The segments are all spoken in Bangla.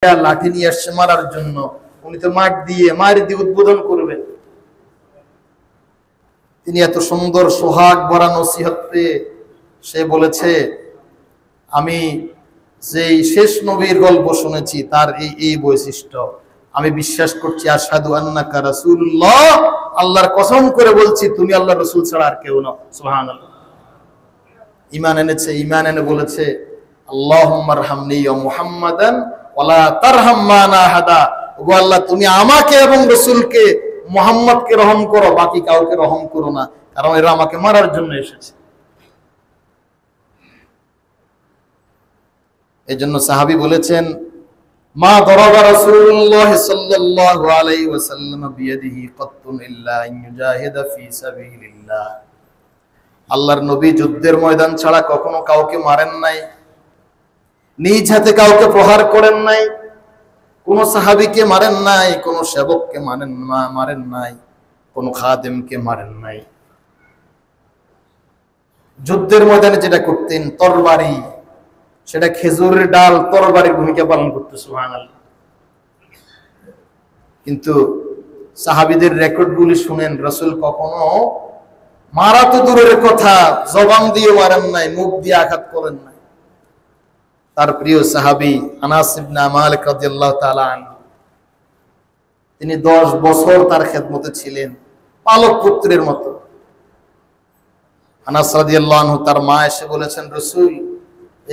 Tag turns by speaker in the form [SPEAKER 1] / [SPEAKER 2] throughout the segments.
[SPEAKER 1] লাঠি নিয়ে আসছে মারার জন্য, উনি তো মায়ের দিয়ে উদ্বোধন করবেন। তিনি এত সুন্দর সোহাগ ভরা নসিহত পেয়ে সে বলেছে, আমি যে শেষ নবীর গল্প শুনেছি তার এই বৈশিষ্ট্য, আমি বিশ্বাস করছি আশহাদু আন্নাকা রাসূলুল্লাহ, আল্লাহর কসম করে বলছি তুমি আল্লাহর রাসূল ছাড়া আর কেউ নও। সুবহানাল্লাহ। ঈমান এনেছে, ঈমান এনে বলেছে আল্লাহুম্মা আরহামনি ওয়া মুহাম্মাদান ওয়ালা তারহাম মানা আহাদা, ওগো আল্লাহ তুমি আমাকে এবং রাসূলকে মুহাম্মদকে রহম করো, বাকি কাউকে রহম করো না, কারণ এরা আমাকে মারার জন্য এসেছে। এজন্য সাহাবী বলেছেন, মা দরাবা রাসূলুল্লাহ সাল্লাল্লাহু আলাইহি ওয়াসাল্লাম বিয়াদিহি কাত্তুন ইল্লা আন ইউজাহিদা ফি সাবিলিল্লাহ। আল্লাহর নবী যুদ্ধের ময়দান ছাড়া কখনো কাউকে মারেন নাই, নিজ হাতে কাউকে প্রহার করেন নাই, কোন সাহাবীকে মারেন নাই, কোন সেবককে মারেন নাই, কোন খাদেমকে মারেন নাই। যুদ্ধের ময়দানে যেটা করতেন তরবারি, সেটা খেজুরের ডাল তরবারির ভূমিকা পালন করতে। সুবহানাল্লাহ। কিন্তু সাহাবীদের রেকর্ডগুলি শুনেন, রাসূল কখনো মারা তো দূরের কথা, জবান দিয়ে মারেন নাই, মুখ দিয়ে আঘাত করেন নাই। তার প্রিয় সাহাবী আনাস ইবনে মালিক রাদিয়াল্লাহু তাআলা আনহু, তিনি 10 বছর তার খেদমতে ছিলেন, পালক পুত্রের মতো। আনাস রাদিয়াল্লাহু আনহু তার মা এসে বলেছেন, রাসূল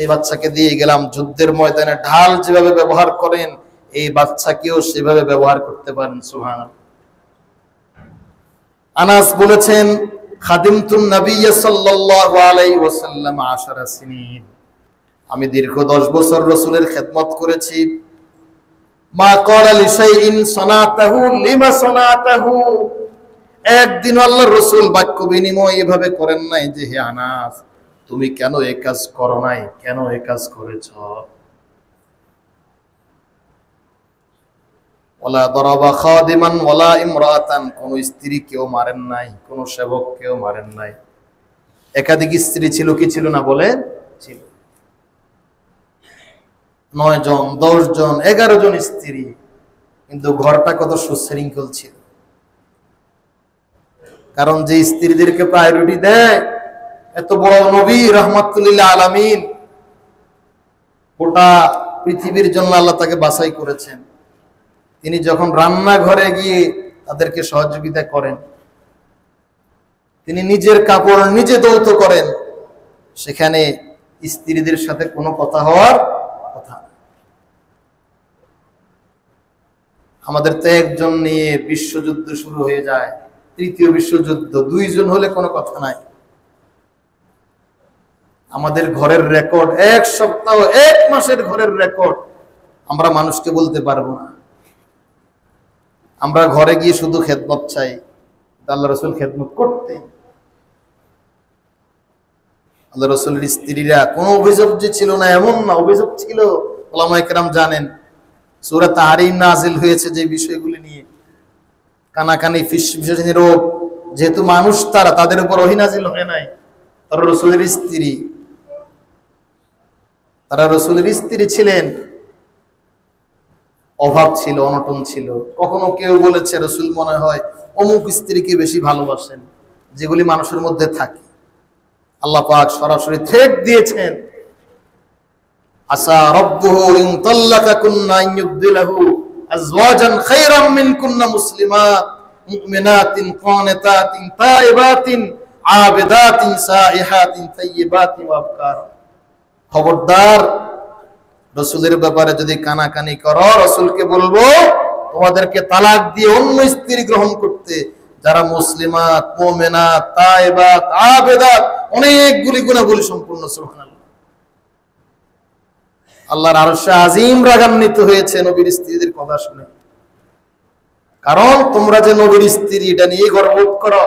[SPEAKER 1] এই বাচ্চাকে দিয়ে গেলাম, যুদ্ধের ময়দানে ঢাল যেভাবে ব্যবহার করেন এই বাচ্চাকেও সেভাবে ব্যবহার করতে পারেন। সুবহানাল্লাহ। আনাস বলেছেন, খাদিমতুন নবিয়্য সাল্লাল্লাহু আলাইহি ওয়াসাল্লাম 10 সিনিন, আমি দীর্ঘ 10 বছর রাসূলের খেদমত করেছি। মা ক্বালা লিশাইইন সানাতাহু লিমা সানাতাহু, একদিন আল্লাহর রাসূল বাক্য বিনিময় এভাবে করেন নাই যে হে আনাস তুমি কেন এই কাজ করো নাই, কেন এই কাজ করেছ। ওয়ালা দারাবা খাদিমান ওয়ালা ইমরাতান, কোন স্ত্রী কেউ মারেন নাই, কোন সেবক কেউ মারেন নাই। একাধিক স্ত্রী ছিল কি ছিল না বলে? ছিল। 9 জন, 10 জন, 11 জন স্ত্রী, কিন্তু ঘরটা কত সুশৃঙ্খল ছিল। কারণ যে স্ত্রীদেরকে প্রায়োরিটি দেয়, এত বড় নবী রাহমাতুল লিল আলামিন, গোটা পৃথিবীর জন্য আল্লাহ তাকে বাছাই করেছেন। তিনি যখন রান্নাঘরে গিয়ে তাদেরকে সহযোগিতা করেন, তিনি নিজের কাপড় নিজে ধৌত করেন, সেখানে স্ত্রীদের সাথে কোনো কথা হওয়ার কথা। আমাদের তো একজন নিয়ে বিশ্বযুদ্ধ শুরু হয়ে যায়, তৃতীয় বিশ্বযুদ্ধ, 2 জন হলে কোনো কথা নাই। আমাদের ঘরের রেকর্ড 1 সপ্তাহ 1 মাসের ঘরের রেকর্ড আমরা মানুষকে বলতে পারবো না। আমরা ঘরে গিয়ে শুধু খেদমত চাই, আল্লাহ রাসূল খেদমত করতেন। আল্লাহ রাসূলের স্ত্রীরা কোনো অভিযোগ যে ছিল না এমন না, অভিযোগ ছিল। উলামায়ে কেরাম জানেন সূরা তাহরিম নাযিল হয়েছে যে বিষয়গুলি নিয়ে, কানাকানি, ফিসফিসানি রোগ, যেহেতু মানুষ তারা, তাদের উপর ওহী নাযিল হয় নাই। তারা রাসূলের স্ত্রী ছিলেন, অভাব ছিল, অনটন ছিল। কখনো কেউ বলেছে রাসূল মনে হয় অমুক স্ত্রীকে বেশি ভালোবাসেন, যেগুলি মানুষের মধ্যে থাকে। আল্লাহ পাক সরাসরি থ্রেট দিয়েছেন, আসা রাব্বুহু ইন তাল্লাকাকুন্না আন ইউবদিলাহু আজওয়াজান খায়রাম মিনকুন্না মুসলিমাত মুমিনাতিন কানিতাতিন তাইবাতিন আবিদাতিন সাইহাতিন তাইয়্যিবাতিন ওয়া আবকার। খবরদার, রাসূলের ব্যাপারে যদি কানাকানি করো, রাসূলকে বলবো তোমাদেরকে তালাক দিয়ে অন্য স্ত্রী গ্রহণ করতে, যারা মুসলিমাত, মুমিনাত, তাইবাত, আবিদাত, অনেকগুলি গুণাবলী সম্পূর্ণ। সুবহানাল্লাহ। আল্লাহর আরশে আজিম রাগান্বিত হয়েছে নবীর স্ত্রীদের কথা শুনে, কারণ তোমরা যে নবীর স্ত্রী এটা নিয়ে গর্ববোধ করো।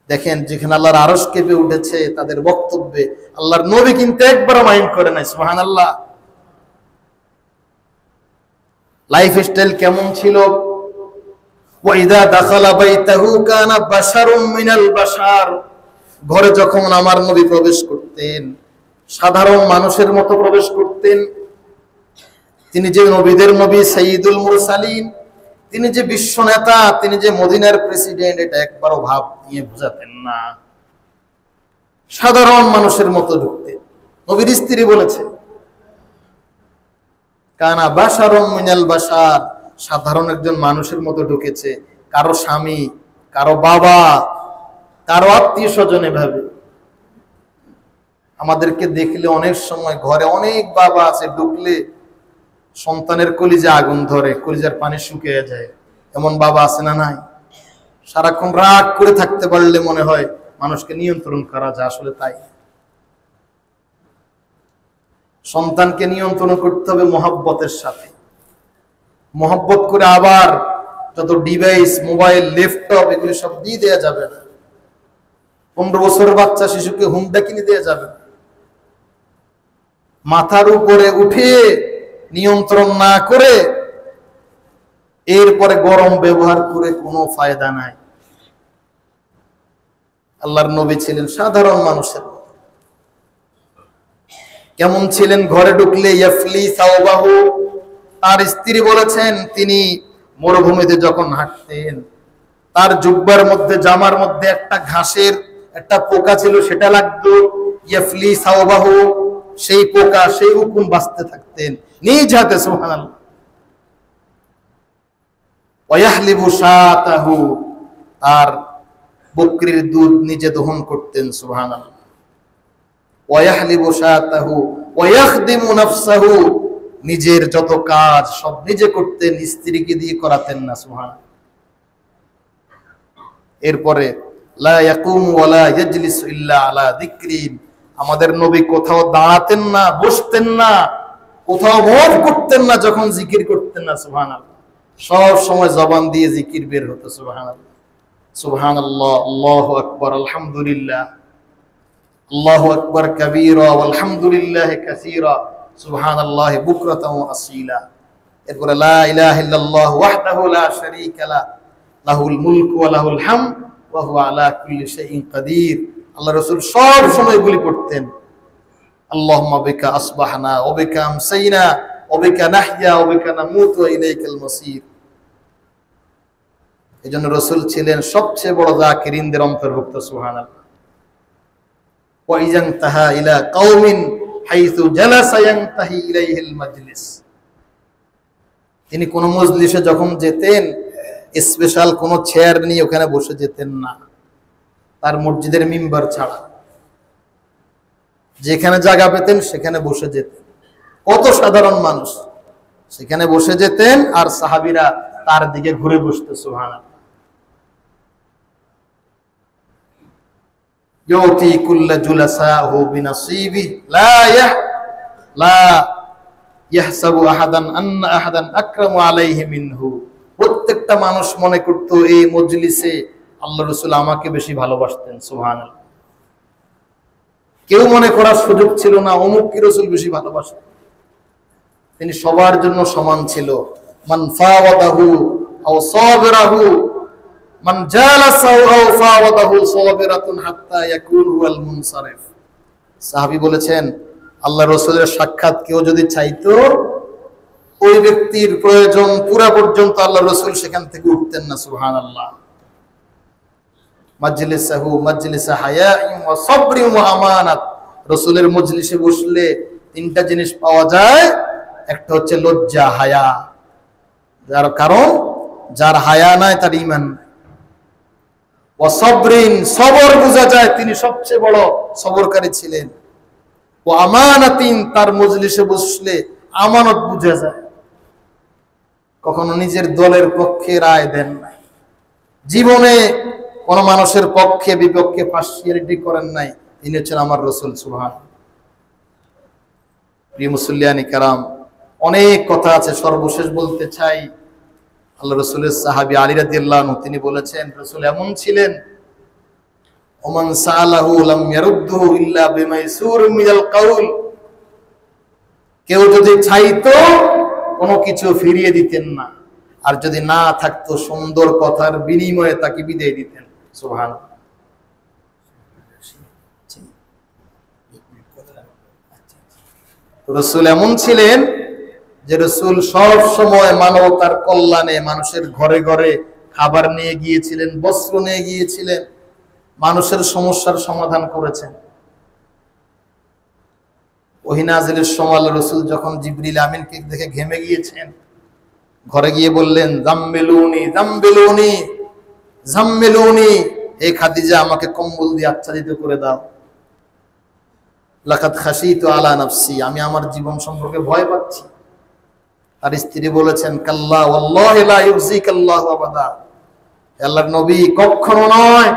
[SPEAKER 1] দেখেন, যেখানে আল্লাহর আরশ কেঁপে উঠেছে তাদের বক্তব্যে, আল্লাহর নবী কিন্তু একবারও মাইন্ড করে নাই। সুবহানাল্লাহ। লাইফ স্টাইল কেমন ছিল? ওয়াইদা দাখালা বাইতাহু কানা বাশারুম মিনাল বাশার, ঘরে যখন আমার নবী প্রবেশ করতেন সাধারণ মানুষের মতো প্রবেশ করতেন, তিনি যে নবীদের নবী সাইয়্যিদুল মুরসালিন, তিনি যে বিশ্ব নেতা, তিনি যে মদিনার প্রেসিডেন্ট, এটা একবারও ভাব নিয়ে বোঝাতেন না। সাধারণ মানুষের মতো ঢুকতেন। নবীর স্ত্রী বলেছে কানা বাশারুম মিনাল বাশার, সাধারণ একজন মানুষের মতো ঢুকেছে, কারো স্বামী, কারো বাবা, কারো আত্মীয় স্বজন। এভাবে আমাদেরকে দেখলে অনেক সময় ঘরে অনেক বাবা আছে, ঢুকলে সন্তানের কলিজা আগুন ধরে, কলিজার পানি শুকিয়ে যায়। এমন বাবা আছে না নাই? সারাক্ষণ রাগ করে থাকতে পারলে মনে হয় মানুষকে নিয়ন্ত্রণ করা যায়, আসলে তাই। সন্তানকে নিয়ন্ত্রণ করতে হবে মহব্বতের সাথে, মহব্বত করে আবার যত ডিভাইস, মোবাইল, ল্যাপটপ, এগুলি সব দিয়ে দেওয়া যাবে না। 15 বছরের বাচ্চা শিশুকে হুন্ডা কিনে দেওয়া যাবে না। মাথার উপরে উঠিয়ে নিয়ন্ত্রণ না করে এরপরে গরম ব্যবহার করে কোনো ফায়দা নাই। আল্লাহর নবী ছিলেন সাধারণ মানুষের মতো। কেমন ছিলেন? ঘরে ঢুকলে ইয়াফলি সাওবাহু, তার স্ত্রী বলেছেন তিনি মরুভূমিতে যখন হাঁটতেন, তার জুব্বার মধ্যে, জামার মধ্যে একটা ঘাসের একটা পোকা ছিল, সেটা লাগতো। ইয়াফলি সাওবাহু, সেই পোকা, সেই উকুন বাঁচতে থাকতেন নিজ হাতে। সুবহানাল্লাহ। ওয়াহলিবু শাতাহু, আর বকরির দুধ নিজে দহন করতেন। সুবহানাল্লাহ। ওয়াহলিবু শাতাহু ওয়াখদিমু নাফসাহু, নিজের যত কাজ সব নিজে করতেন, স্ত্রীকে দিয়ে করাতেন না। সুবহানাল্লাহ। এরপরে লা ইয়াকুমু ওয়ালা ইয়াজলিসু ইল্লা আলা যিকরি, আমাদের নবী কোথাও দাঁড়াতেন না, বসতেন না, কোথাও মুভ করতেন না যখন জিকির করতেন না। সুবহানাল্লাহ। সব সময় জবান দিয়ে জিকির বের হতো। সুবহানাল্লাহ, সুবহানাল্লাহ, আল্লাহু আকবার, আলহামদুলিল্লাহ, আল্লাহু আকবার কাবীরা ওয়ালহামদুলিল্লাহি কাসীরা, সুবহানাল্লাহি বুকরাতান ওয়া আসীলা। এরপরে লা ইলাহা ইল্লাল্লাহু ওয়াহদাহু লা শারীকা লাহু, লাহুল মুলকু ওয়া লাহুল হামদ ওয়া হুয়া আলা কুল্লি শাইইন কাদির। আল্লাহ রাসূল সব সময় এগুলি পড়তেন। আল্লাহুম্মা বিকা আসবাহনা ওয়া বিকা আমসাইনা ওয়া বিকা নাহইয়া ওয়া বিকা নামুতু ওয়া ইলাইকাল মাসীর। এজন্য রাসূল ছিলেন সবচেয়ে বড় যাকিরিনদের অন্তর্ভুক্ত। সুবহানাল্লাহ। ওয়া ইযান তাহা ইলা কওমিন হাইসু জালাসা ইয়ানতাহি ইলাইহিল মাজলিস, তিনি কোন মজলিসে যখন যেতেন স্পেশাল কোন চেয়ার নিয়ে ওখানে বসে যেতেন না, তার মসজিদের মিম্বার ছাড়া। যেখানে জায়গা পেতেন সেখানে বসে যেতেন। কত সাধারণ মানুষ সেখানে বসে যেতেন, আর সাহাবীরা তার দিকে ঘুরে বসতো। সুবহানাল্লাহ। ইউতি কুল্লা জুলাসাহু বিনাসিবি লা ইয়াহসাবু আহাদান আন্না আহাদান আকরামু আলাইহি মিনহু, প্রত্যেকটা মানুষ মনে করত এই মজলিসে আল্লাহ রাসূল আমাকে বেশি ভালোবাসতেন। সুবহানাল্লাহ। কেউ মনে করার সুযোগ ছিল না অমুককে রাসূল বেশি ভালোবাসতেন। তিনি সবার জন্য সমান ছিল। মান ফাওয়াদাহু আও সাবিরাহু, মান জালাসাহু আও ফাওয়াদাহু সাবিরাতুন হাত্তা ইয়াকুন হুয়াল মুনসারিফ। সাহাবী বলেছেন আল্লাহ রাসূলের সাক্ষাৎ কেউ যদি চাইতো, ওই ব্যক্তির প্রয়োজন পুরা পর্যন্ত আল্লাহ রাসূল সেখান থেকে উঠতেন না। সুবহানাল্লাহ। মাজলিসাহু মাজলিসা হায়াইন ওয়া সাবরিন ওয়া আমানাত, রাসূলের মজলিসে বসলে তিনটা জিনিস পাওয়া যায়। একটা হচ্ছে লজ্জা, হায়া। যার কারণ যার হায়া নাই তার ঈমান নাই। ওয়া সাবরিন, সবর বোঝা যায়, তিনি সবচেয়ে বড় সবরকারী ছিলেন। ওয়া আমানাতিন, তার মজলিসে বসলে আমানত বুঝা যায়। কখনো নিজের দলের পক্ষে রায় দেন নাই, জীবনে কোন মানুষের পক্ষে বিপক্ষে পার্সিয়ালিটি করেন নাই। তিনি হচ্ছেন আমার রাসূল। সুবহানাল্লাহ। প্রিয় মুসল্লিয়ানি কারাম, অনেক কথা আছে, সর্বশেষ বলতে চাই। আল্লাহ রাসূলের সাহাবী আলী রাদিয়াল্লাহু আনহু তিনি বলেছেন রাসূল এমন ছিলেন, ওমান সালাহু লাম ইয়ারুদ্দুহু ইল্লা বিমাইসুর মিনাল কাউল, কেউ যদি চাইতো কোনো কিছু ফিরিয়ে দিতেন না, আর যদি না থাকতো সুন্দর কথার বিনিময়ে তাকে বিদায় দিতেন। সুবহানাল্লাহ। রাসূল এমন ছিলেন যে রাসূল সব সময় মানবতার কল্যাণে মানুষের ঘরে ঘরে খাবার নিয়ে গিয়েছিলেন, বস্ত্র নিয়ে গিয়েছিলেন, মানুষের সমস্যার সমাধান করেছেন। ওহী নাযিলের সময় রাসূল যখন জিবরিল আমিনকে দেখে ঘেমে গিয়েছেন, ঘরে গিয়ে বললেন, জাম্মিলুনি জাম্মিলুনি জাম্মিলুনি, হে খাদিজা আমাকে কম্বল দিয়ে আচ্ছাদিত করে দাও। লাকাদ খাশিতু আলা নাফসি, আমি আমার জীবন সম্পর্কে ভয় পাচ্ছি। তার স্ত্রী বলেছেন, কাল্লা ওয়াল্লাহি লা ইউযিকাল্লাহু আবাদা, আল্লাহর নবী কখনো নয়,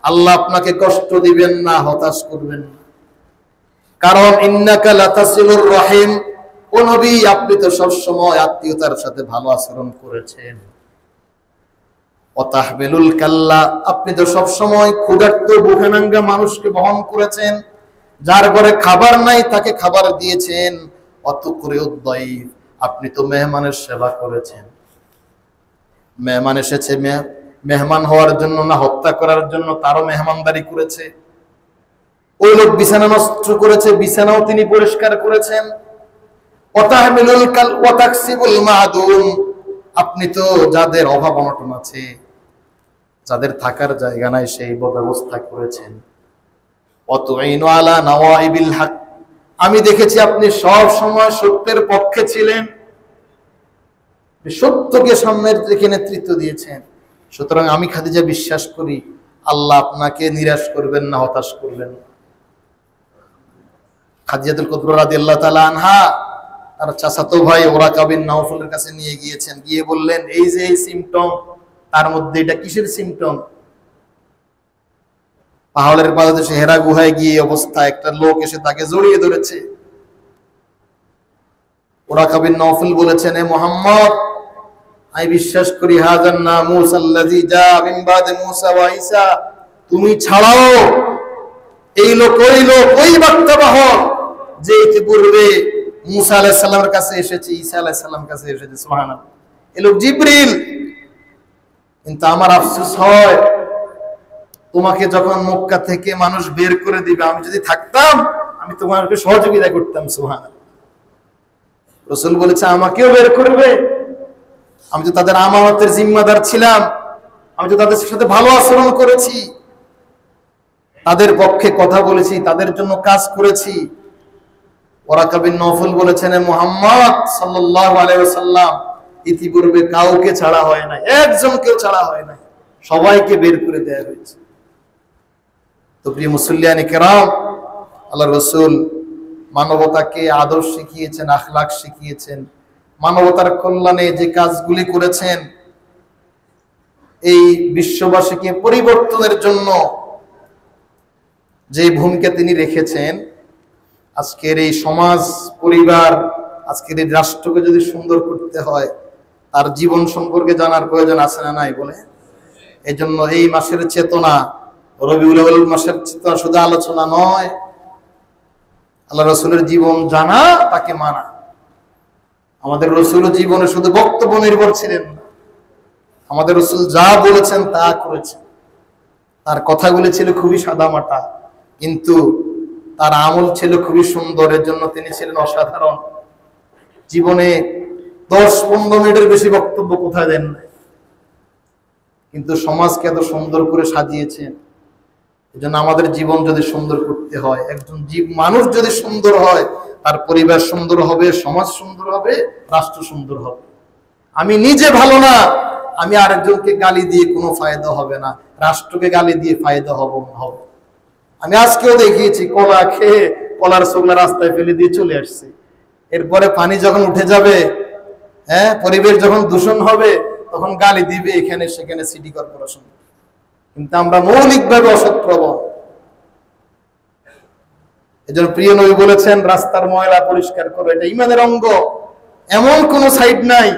[SPEAKER 1] আল্লাহ আপনাকে কষ্ট দিবেন না, হতাশ করবেন না। কারণ ইন্নাকা লাতাসিলুর রহিম, ও নবী আপনি তো সব সময় আত্মীয়তার সাথে ভালো আচরণ করেছেন। ওয়াতাহমিলুল কাল্লা, আপনি তো সব সময় ক্ষুধার্ত বুকেনাঙ্গা মানুষকে বহন করেছেন, যার ঘরে খাবার নাই তাকে খাবার দিয়েছেন। অতুকরিউদ দাইফ, আপনি তো মেহমানের সেবা করেছেন। মেহমান এসেছে মেহমান হওয়ার জন্য না হত্যা করার জন্য, তারও মেহমানদারি করেছে। ওই লোক বিছানা নষ্ট করেছে, বিছানাও তিনি পরিষ্কার করেছেন। ওয়াতাহমিলুল কাল ওয়াতাকসিবুল মাদুম, আপনি তো যাদের অভাব অনটন আছে, যাদের থাকার জায়গা নাই, সেই ব্যবস্থা করেছেন। ওয়াতুইনু আলা নাওয়াইবিল হক, আমি দেখেছি আপনি সব সময় সত্যের পক্ষে ছিলেন, সত্যকে সামনে রেখে নেতৃত্ব দিয়েছেন। সুতরাং আমি খাদিজা বিশ্বাস করি আল্লাহ আপনাকে নিরাশ করবেন না, হতাশ করবেন না। খাদিজাতুল কুবরা রাদিয়াল্লাহু তাআলা আনহা তার চাচাতো ভাই ওরাকা বিন নাওফলের কাছে নিয়ে গিয়েছেন, গিয়ে বললেন, এই যে এই সিম্পটম, তার মধ্যে এটা কিসের সিম্পটম? পাহাড়ের পাদদেশে হেরা গুহায় গিয়ে অবস্থা, একটা লোক এসে তাকে জড়িয়ে ধরেছে। ওরাকা বিন নাওফল বলেছেন, এ মুহাম্মদ, আমি বিশ্বাস করি হাযান নামুস আল্লাযী জা মিন বাদি মূসা ওয়া ঈসা, তুমি ছাড়াও এই লোক ওই বার্তাবাহক যে ইতিপূর্বে মূসা আলাইহিস সালামের কাছে এসেছে, ঈসা আলাইহিস সালামের কাছে এসেছে। সুবহানাল্লাহ, এই লোক জিবরিল। কিন্তু আমার আফসোস হয়, তোমাকে যখন মক্কা থেকে মানুষ বের করে দিবে, আমি যদি থাকতাম আমি তোমাকে সহযোগিতা করতাম। সুবহানাল্লাহ, রাসূল বলেছে আমাকেও বের করবে, আমি তো তাদের আমানতের জিম্মাদার ছিলাম, আমি তো তাদের সাথে ভালো আচরণ করেছি, তাদের পক্ষে কথা বলেছি, তাদের জন্য কাজ করেছি। ওরাকা বিন নাওফল বলেছেন, মুহাম্মদ সাল্লাল্লাহু আলাইহি ওয়াসাল্লাম ইতিপূর্বে কাউকে ছাড়া হয় না, একজনকেও ছাড়া হয় না, সবাইকে বের করে দেয়া হয়েছে। তো প্রিয় মুসল্লিয়ানে কেরাম, আল্লাহর রাসূল মানবতাকে আদর্শ শিখিয়েছেন, আখলাক শিখিয়েছেন। মানবতার কল্যাণে যে কাজগুলি করেছেন, এই বিশ্ববাসীকে পরিবর্তনের জন্য যে ভূমিকা তিনি রেখেছেন, আজকের এই সমাজ পরিবার, আজকের এই রাষ্ট্রকে যদি সুন্দর করতে হয়, তার জীবন সম্পর্কে জানার প্রয়োজন আছে না নাই বলে? এই জন্য এই মাসের চেতনা, রবিউল আউয়াল মাসের চেতনা শুধু আলোচনা নয়, আল্লাহ রাসূলের জীবন জানা, তাকে মানা। আমাদের রাসূল জীবনে শুধু বক্তব্য নির্ভর ছিলেন না, আমাদের রাসূল যা বলেছেন তা করেছেন। তার কথাগুলি ছিল খুবই সাদামাটা, কিন্তু তার আমল ছিল খুবই সুন্দর, এর জন্য তিনি ছিলেন অসাধারণ। জীবনে 10-15 মিনিটের বেশি বক্তব্য কোথায় দেন নাই, কিন্তু সমাজকে এত সুন্দর করে সাজিয়েছেন। এজন্য আমাদের জীবন যদি সুন্দর করতে হয়, একজন মানুষ যদি সুন্দর হয়, তার পরিবার সুন্দর হবে, সমাজ সুন্দর হবে, রাষ্ট্র সুন্দর হবে। আমি নিজে ভালো না, আমি আরেকজনকে গালি দিয়ে কোনো ফায়দা হবে না, রাষ্ট্রকে গালি দিয়ে ফায়দা হবে। আমি আজকেও দেখিয়েছি, কলা খেয়ে কলার ছোবলা রাস্তায় ফেলে দিয়ে চলে আসছি। এরপরে পানি যখন উঠে যাবে, পরিবেশ যখন দূষণ হবে, তখন গালি দিবে এখানে সেখানে সিটি কর্পোরেশন। কিন্তু আমরা মৌলিকভাবে অসৎপ্রবণ। এজন্য প্রিয় নবী বলেছেন, রাস্তার ময়লা পরিষ্কার করো, এটা ঈমানের অঙ্গ। এমন কোন সাইড নাই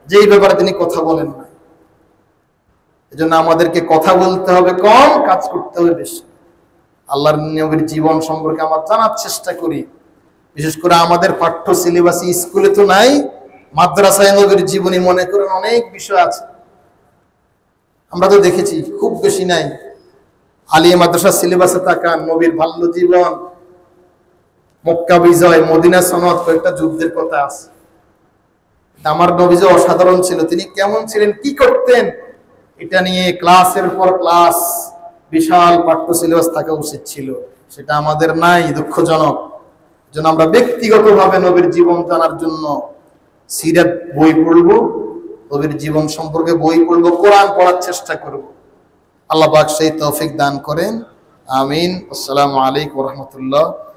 [SPEAKER 1] যে এই ব্যাপারে তিনি কথা বলেন না। এজন্য আমাদেরকে কথা বলতে হবে কম, কাজ করতে হবে বেশি। আল্লাহর নবীর জীবন সম্পর্কে আমরা জানার চেষ্টা করি। বিশেষ করে আমাদের পাঠ্য সিলেবাসে স্কুলে তো নাই, মাদ্রাসায় নবীর জীবনী মনে করেন অনেক বিষয় আছে, আমরা তো দেখেছি, খুব বেশি নাই। আলিয়া মাদ্রাসা সিলেবাসে তাকান, নবীর বাল্য জীবন, মক্কা বিজয়, মদিনা সনদ, কয়েকটা যুদ্ধের কথা আছে। আমার নবী যে অসাধারণ ছিল, তিনি কেমন ছিলেন, কি করতেন, এটা নিয়ে ক্লাসের পর ক্লাস বিশাল পাঠ্য সিলেবাস থাকা উচিত ছিল। সেটা আমাদের নাই, দুঃখজনক। যেন আমরা ব্যক্তিগতভাবে নবীর জীবন জানার জন্য সিরাত বই পড়বো, নবীর জীবন সম্পর্কে বই পড়বো, কোরআন পড়ার চেষ্টা করব। আল্লাহ পাক সেই তৌফিক দান করেন, আমিন। আসসালামু আলাইকুম ওয়া রাহমাতুল্লাহ।